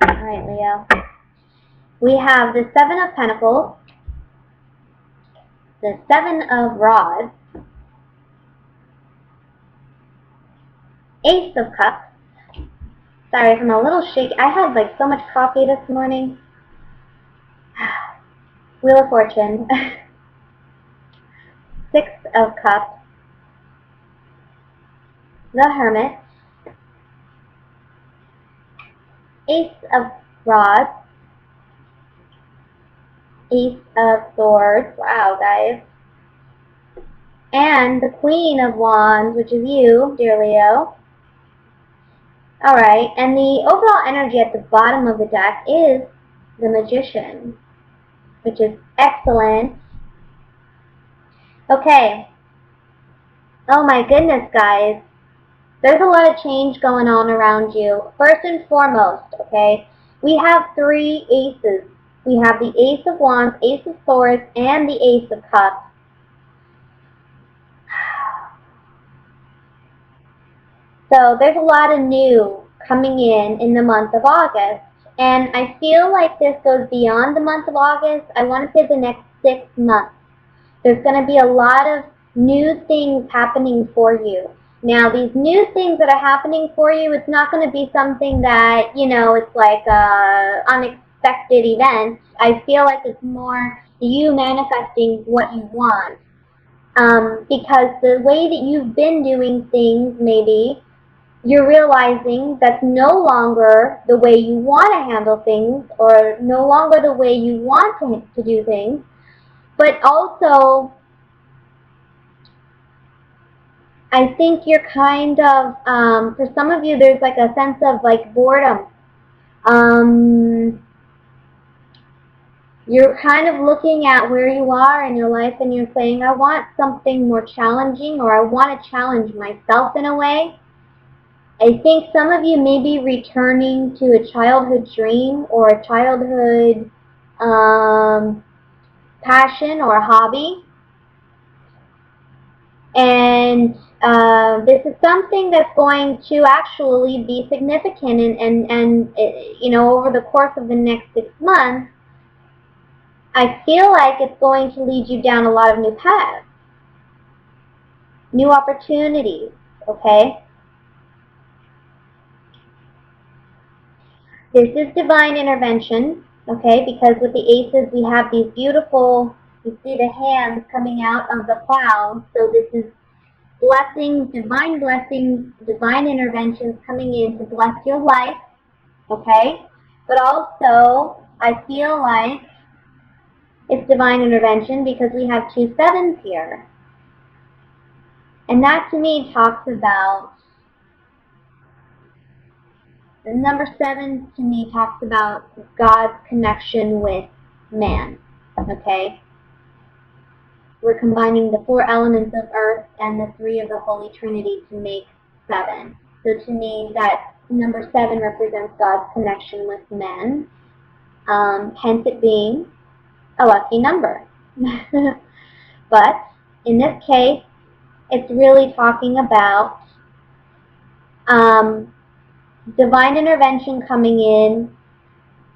Alright, Leo. We have the Seven of Pentacles, the Seven of Rods, Ace of Cups. Sorry if I'm a little shaky. I had like so much coffee this morning. Wheel of Fortune. Six of Cups, the Hermit, Ace of Rods, Ace of Swords, wow guys, and the Queen of Wands, which is you, dear Leo. Alright, and the overall energy at the bottom of the deck is the Magician, which is excellent. Okay. Oh my goodness, guys. There's a lot of change going on around you. First and foremost, okay, we have three aces. We have the Ace of Wands, Ace of Swords, and the Ace of Cups. So there's a lot of new coming in the month of August. And I feel like this goes beyond the month of August. I want to say the next 6 months. There's going to be a lot of new things happening for you. Now, these new things that are happening for you, it's not going to be something that, you know, it's like unexpected events. I feel like it's more you manifesting what you want. Because the way that you've been doing things, maybe, you're realizing that's no longer the way you want to handle things or no longer the way you want to do things. But also, I think you're kind of, for some of you, there's like a sense of like boredom. You're kind of looking at where you are in your life and you're saying, I want something more challenging, or I want to challenge myself in a way. I think some of you may be returning to a childhood dream or a childhood passion or hobby. And this is something that's going to actually be significant and you know, over the course of the next 6 months, I feel like it's going to lead you down a lot of new paths, new opportunities, okay? This is divine intervention, okay, because with the aces we have these beautiful, you see the hands coming out of the clouds, so this is blessings, divine interventions coming in to bless your life, okay? But also, I feel like it's divine intervention because we have 2 sevens here. And that to me talks about, the number 7 to me talks about God's connection with man, okay? We're combining the 4 elements of earth and the 3 of the Holy Trinity to make 7. So to me, that number 7 represents God's connection with men, hence it being a lucky number. But in this case, it's really talking about divine intervention coming in,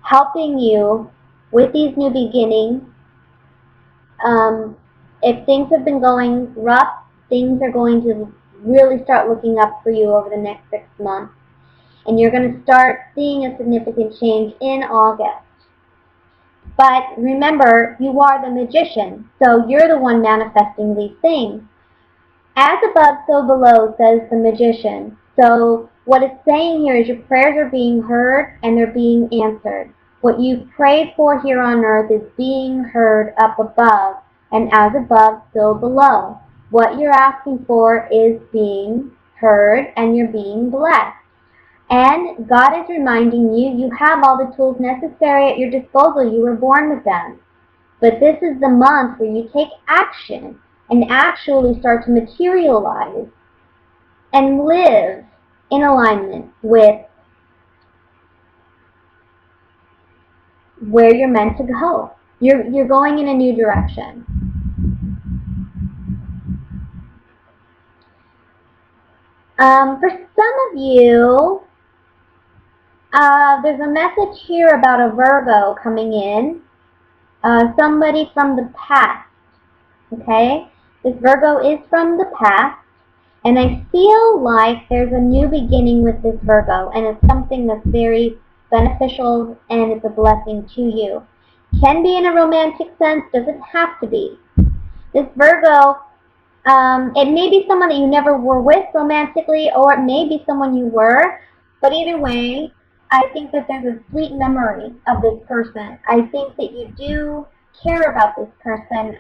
helping you with these new beginnings. If things have been going rough, things are going to really start looking up for you over the next 6 months. And you're going to start seeing a significant change in August. But remember, you are the magician, so you're the one manifesting these things. As above, so below, says the magician. So what it's saying here is your prayers are being heard and they're being answered. What you've prayed for here on earth is being heard up above. And as above, so below. What you're asking for is being heard and you're being blessed. And God is reminding you, you have all the tools necessary at your disposal. You were born with them. But this is the month where you take action and actually start to materialize and live in alignment with where you're meant to go. You're going in a new direction. For some of you, There's a message here about a Virgo coming in. Somebody from the past. Okay? This Virgo is from the past. And I feel like there's a new beginning with this Virgo. And it's something that's very beneficial and it's a blessing to you. Can be in a romantic sense. Doesn't have to be. This Virgo, it may be someone that you never were with romantically, or it may be someone you were, but either way, I think that there's a sweet memory of this person. I think that you do care about this person.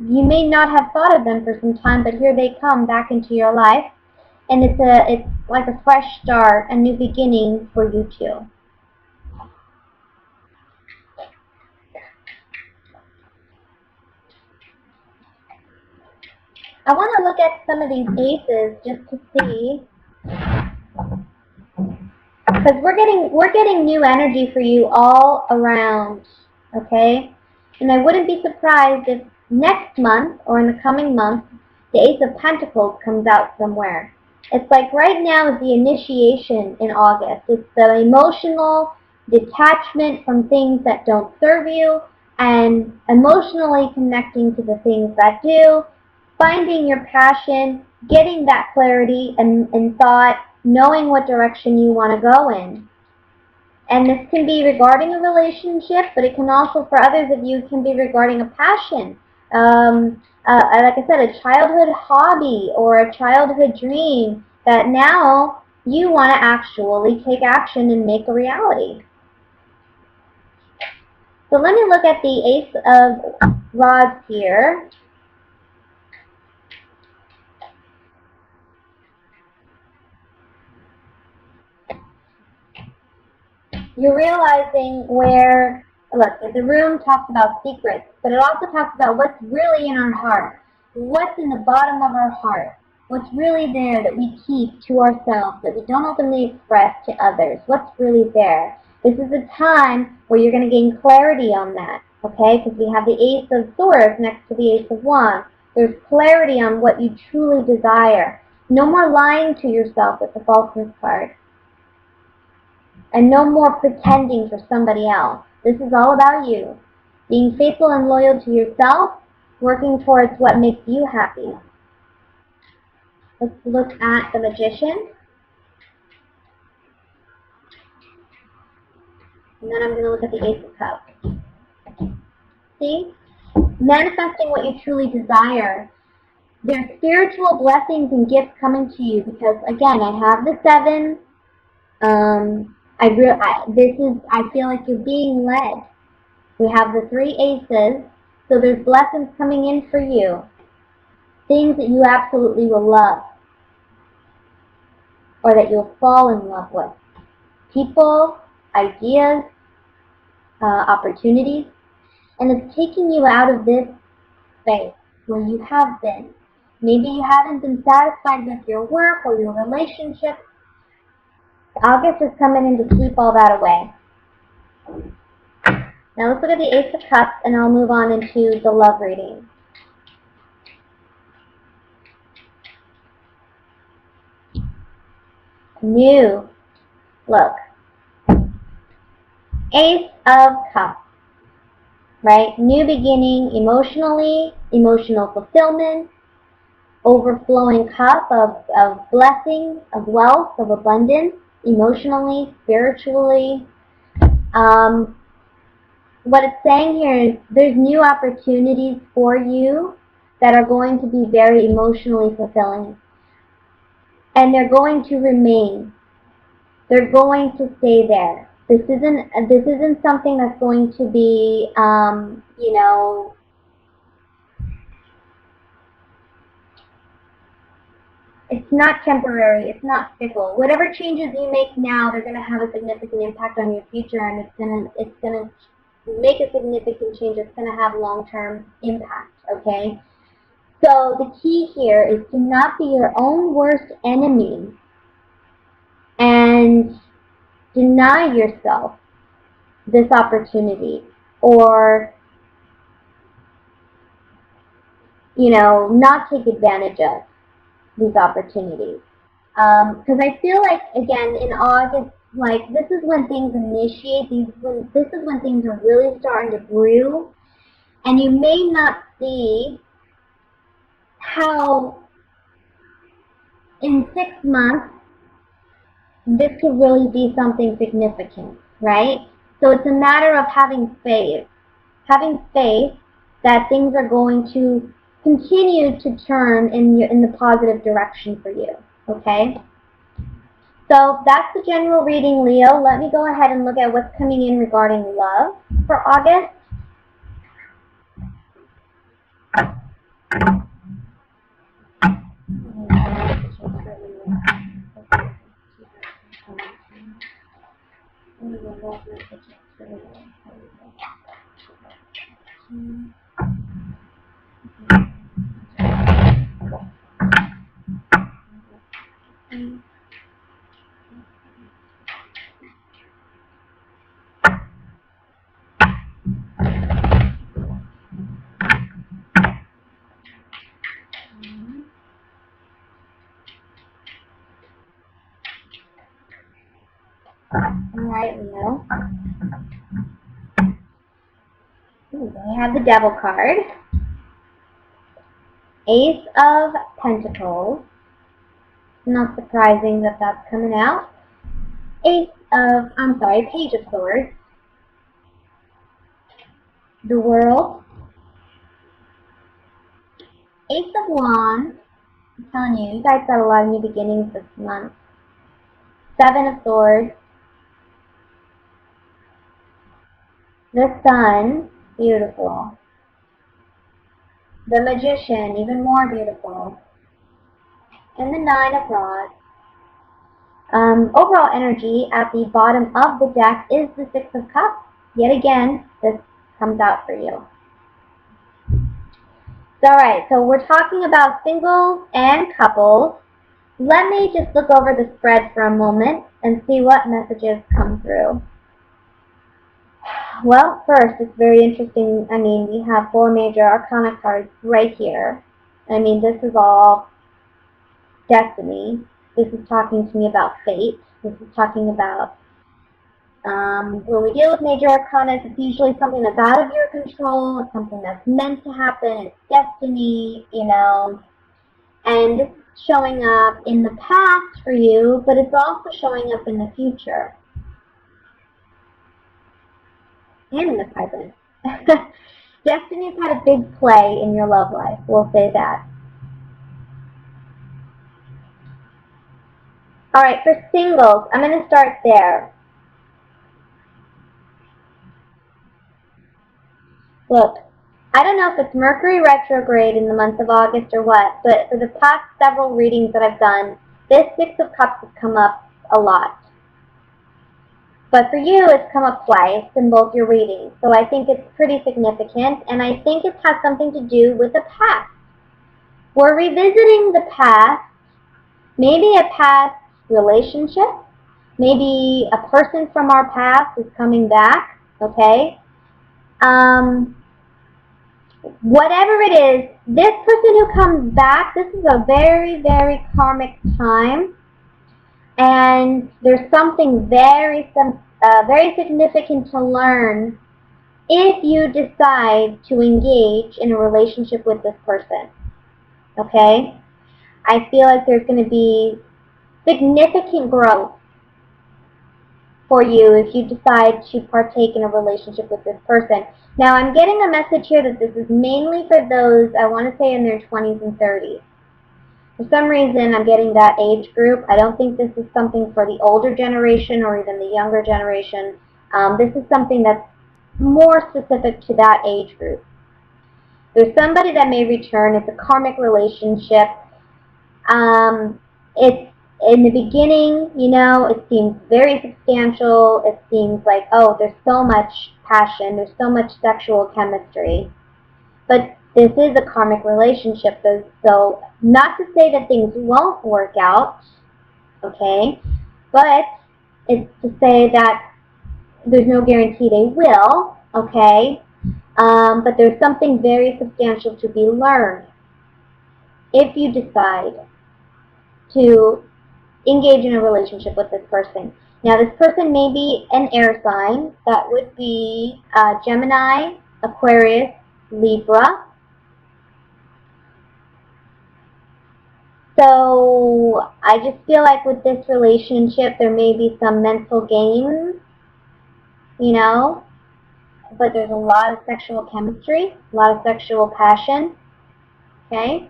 You may not have thought of them for some time, but here they come back into your life, and it's like a fresh start, a new beginning for you two. I want to look at some of these aces just to see, because we're getting new energy for you all around, okay? And I wouldn't be surprised if next month or in the coming month the Ace of Pentacles comes out somewhere. It's like right now is the initiation in August. It's the emotional detachment from things that don't serve you and emotionally connecting to the things that do, finding your passion, getting that clarity and thought, knowing what direction you want to go in. And this can be regarding a relationship, but it can also, for others of you, can be regarding a passion. Like I said, a childhood hobby or a childhood dream that now you want to actually take action and make a reality. So let me look at the Ace of Rods here. You're realizing where, look, the room talks about secrets, but it also talks about what's really in our heart, what's in the bottom of our heart, what's really there that we keep to ourselves, that we don't openly express to others, what's really there. This is a time where you're going to gain clarity on that, okay, because we have the Ace of Swords next to the Ace of Wands. There's clarity on what you truly desire. No more lying to yourself with the falseness card. And no more pretending for somebody else. This is all about you. Being faithful and loyal to yourself, working towards what makes you happy. Let's look at the Magician. And then I'm going to look at the Ace of Cups. See? Manifesting what you truly desire. There's spiritual blessings and gifts coming to you because, again, I have the 7. I feel like you're being led. We have the 3 aces, so there's blessings coming in for you. Things that you absolutely will love, or that you'll fall in love with. People, ideas, opportunities, and it's taking you out of this space where you have been. Maybe you haven't been satisfied with your work or your relationship. August is coming in to keep all that away. Now let's look at the Ace of Cups, and I'll move on into the love reading. New. Look. Ace of Cups. Right? New beginning emotionally, emotional fulfillment, overflowing cup of blessing, of wealth, of abundance, emotionally, spiritually. What it's saying here is there's new opportunities for you that are going to be very emotionally fulfilling. And they're going to remain. They're going to stay there. This isn't something that's going to be, it's not temporary. It's not fickle. Whatever changes you make now, they're going to have a significant impact on your future, and it's gonna make a significant change. It's going to have long-term impact. Okay. So the key here is to not be your own worst enemy and deny yourself this opportunity, or not take advantage of these opportunities. Because I feel like, again, in August, Like, this is when things initiate, this is when things are really starting to brew, and you may not see how in 6 months this could really be something significant, right? So it's a matter of having faith that things are going to continue to turn in the positive direction for you, okay? So that's the general reading, Leo. Let me go ahead and look at what's coming in regarding love for August. Alright, Leo. We have the Devil card. Ace of Pentacles. Not surprising that that's coming out. Page of Swords. The World. Ace of Wands. I'm telling you, you guys got a lot of new beginnings this month. Seven of Swords. The Sun. Beautiful. The Magician. Even more beautiful. And the Nine of Rods. Overall energy at the bottom of the deck is the Six of Cups. Yet again, this comes out for you. Alright, so we're talking about singles and couples. Let me just look over the spread for a moment and see what messages come through. Well, first, it's very interesting. I mean, we have 4 major arcana cards right here. I mean, this is all destiny. This is talking to me about fate. This is talking about when we deal with major arcana, it's usually something that's out of your control. It's something that's meant to happen. It's destiny, you know. And it's showing up in the past for you, but it's also showing up in the future. And in the present. Destiny's had a big play in your love life. We'll say that. Alright, for singles, I'm going to start there. Look, I don't know if it's Mercury retrograde in the month of August or what, but for the past several readings that I've done, this Six of Cups has come up a lot. But for you, it's come up twice in both your readings, so I think it's pretty significant, and I think it has something to do with the past. We're revisiting the past, maybe a past relationship, maybe a person from our past is coming back, okay? Whatever it is, this person who comes back, this is a very, very karmic time. And there's something very significant to learn if you decide to engage in a relationship with this person. Okay? I feel like there's going to be significant growth for you if you decide to partake in a relationship with this person. Now, I'm getting a message here that this is mainly for those, I want to say, in their 20s and 30s. For some reason, I'm getting that age group. I don't think this is something for the older generation or even the younger generation. This is something that's more specific to that age group. There's somebody that may return. It's a karmic relationship. It's in the beginning, you know, it seems very substantial. It seems like, oh, there's so much passion. There's so much sexual chemistry. But this is a karmic relationship, so not to say that things won't work out, okay, but it's to say that there's no guarantee they will, okay, but there's something very substantial to be learned if you decide to engage in a relationship with this person. Now, this person may be an air sign. That would be Gemini, Aquarius, Libra. So I just feel like with this relationship, there may be some mental games, you know, but there's a lot of sexual chemistry, a lot of sexual passion, okay?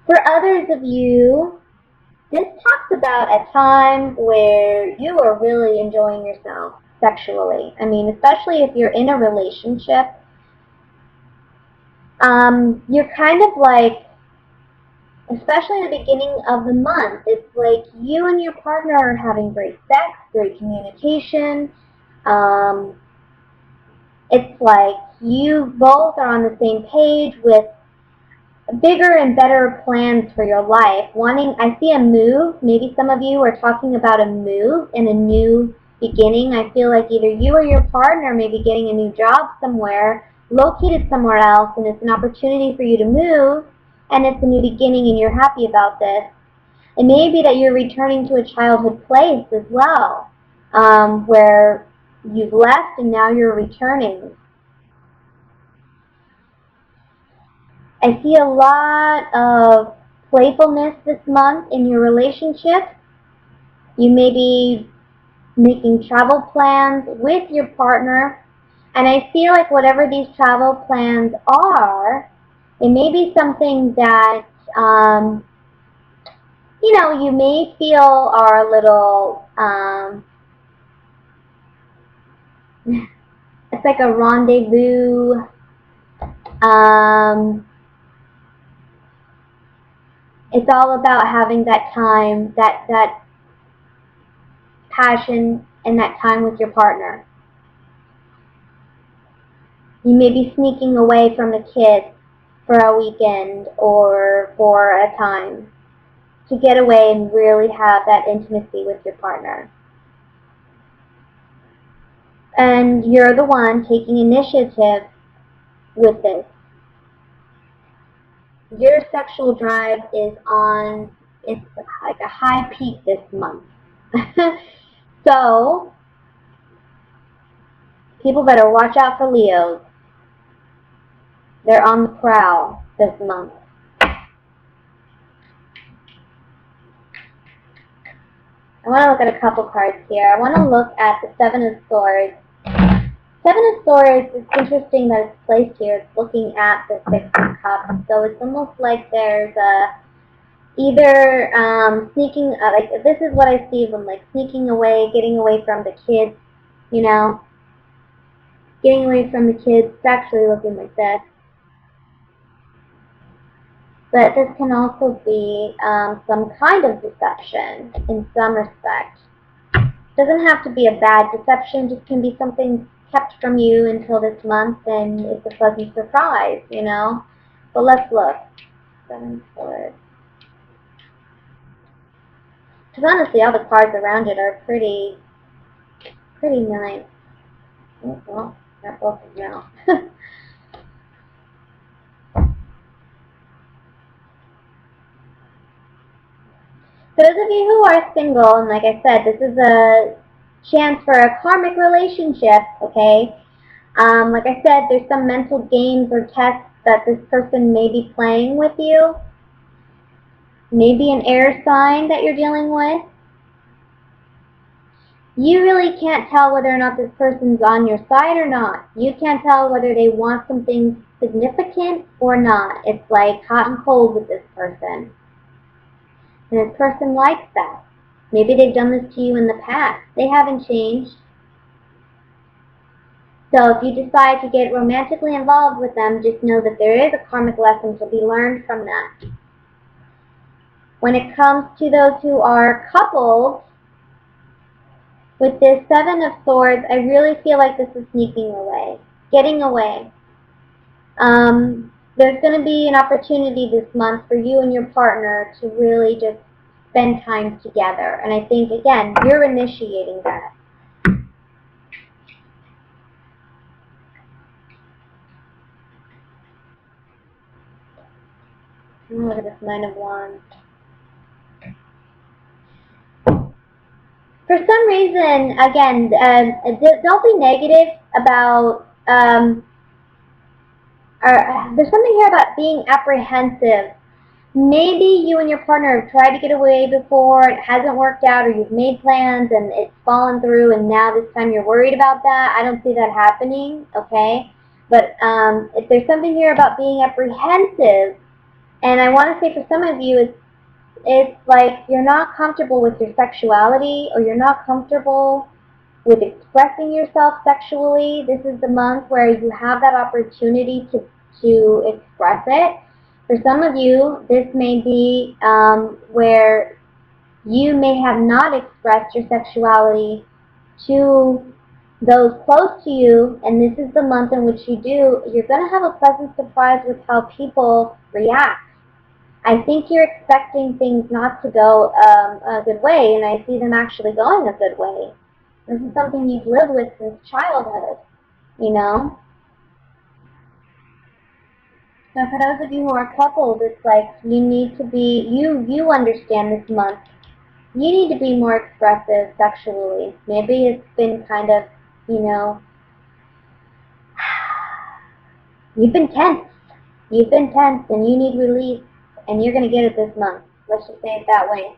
For others of you, this talks about a time where you are really enjoying yourself sexually. I mean, especially if you're in a relationship, you're kind of like, especially at the beginning of the month, it's like you and your partner are having great sex, great communication. Um, it's like you both are on the same page with bigger and better plans for your life. I see a move. Maybe some of you are talking about a move and a new beginning. I feel like either you or your partner may be getting a new job somewhere, located somewhere else, and it's an opportunity for you to move, and it's a new beginning and you're happy about this. It may be that you're returning to a childhood place as well, where you've left and now you're returning. I see a lot of playfulness this month in your relationship. You may be making travel plans with your partner, and I feel like whatever these travel plans are, it may be something that, you may feel are a little, it's like a rendezvous. It's all about having that time, that passion, and that time with your partner. You may be sneaking away from the kids for a weekend or for a time to get away and really have that intimacy with your partner. And you're the one taking initiative with this. Your sexual drive is on, it's like a high peak this month. So, people better watch out for Leos. They're on the prowl this month. I want to look at a couple cards here. I want to look at the Seven of Swords. Seven of Swords, it's interesting that it's placed here. It's looking at the Six of Cups. So it's almost like there's either sneaking, like this is what I see them, like sneaking away, getting away from the kids, getting away from the kids. It's actually looking like this. But this can also be some kind of deception in some respect. Doesn't have to be a bad deception, just can be something kept from you until this month, and it's a pleasant surprise, But let's look. Seven Swords. Because honestly, all the cards around it are pretty nice. Oh, well, that both is now. For those of you who are single, and like I said, this is a chance for a karmic relationship, okay? Like I said, there's some mental games or tests that this person may be playing with you. Maybe an air sign that you're dealing with. You really can't tell whether or not this person's on your side or not. You can't tell whether they want something significant or not. It's like hot and cold with this person. And this person likes that. Maybe they've done this to you in the past. They haven't changed. So if you decide to get romantically involved with them, just know that there is a karmic lesson to be learned from that. When it comes to those who are coupled, with this Seven of Swords, I really feel like this is sneaking away, getting away. There's going to be an opportunity this month for you and your partner to really just spend time together. And I think, again, you're initiating that. Look at this Nine of Wands. For some reason, again, don't be negative about, there's something here about being apprehensive. Maybe you and your partner have tried to get away before, it hasn't worked out, or you've made plans and it's fallen through, and now this time you're worried about that. I don't see that happening, okay? But if there's something here about being apprehensive, and I want to say for some of you, it's like you're not comfortable with your sexuality, or you're not comfortable with expressing yourself sexually. This is the month where you have that opportunity to express it. For some of you, this may be where you may have not expressed your sexuality to those close to you, and this is the month in which you do. You're going to have a pleasant surprise with how people react. I think you're expecting things not to go a good way, and I see them actually going a good way. This is something you've lived with since childhood, you know? So for those of you who are coupled, it's like you need to be, you understand this month. You need to be more expressive sexually. Maybe it's been kind of, you know, you've been tense. You've been tense and you need release, and you're going to get it this month. Let's just say it that way.